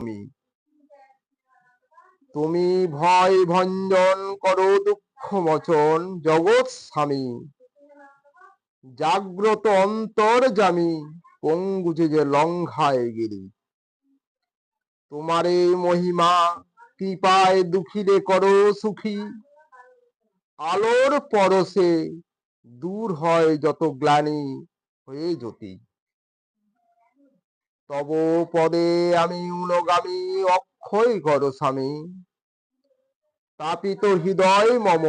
তুমি। তুমি ভয় ভঞ্জন করো দুঃখ মোচন জগৎ স্বামী। জাগ্রত অন্তর জামি পঙ্গুজে যে লঙ্ঘায় গিরি। তোমারে মহিমা কৃপায় দুঃখীরে করো সুখী। আলোর পরশে দূর হয় যত গ্লানি হয়ে জ্যোতি। তব পদে আমি উনগামী অক্ষয় কর স্বামী। তাপিত হৃদয় মম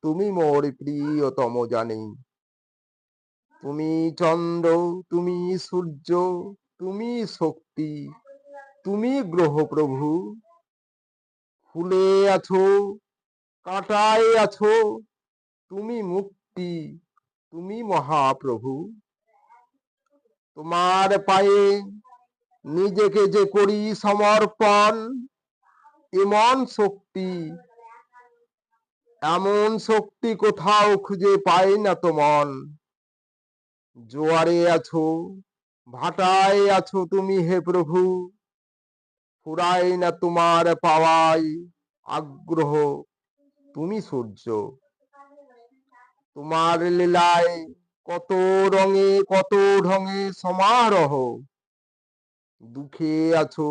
তুমি মোর প্রিয়তম জানি। তুমি চন্দ্র তুমি সূর্য তুমি শক্তি তুমি গ্রহ প্রভু। ফুলে আছো কাঁটায় আছো তুমি মুক্তি তুমি মহাপ্রভু। তোমার পায়ে নিজেকে যে করি সমর্পণ। এমন শক্তি কোথাও খুঁজে পাই না তো মন। জোয়ারে আছো ভাটায় আছো তুমি হে প্রভু। ফুরায় না তোমার পাওয়ায় আগ্রহ তুমি সূর্য। তোমার লীলায় কত রঙে কত ঢঙে সমারোহ। দুঃখে আছো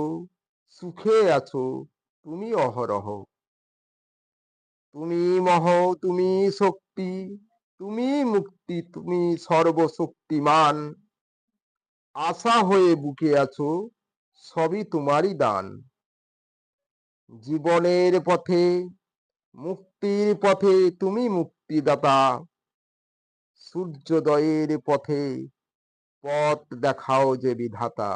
সুখে আছো তুমি অহরহ। তুমি মহ তুমি শক্তি তুমি মুক্তি তুমি সর্বশক্তিমান। আশা হয়ে বুকে আছো সবই তোমারই দান। জীবনের পথে মুক্তির পথে তুমি মুক্তিদাতা। সূর্যোদয়ের পথে পথ দেখাও যে বিধাতা।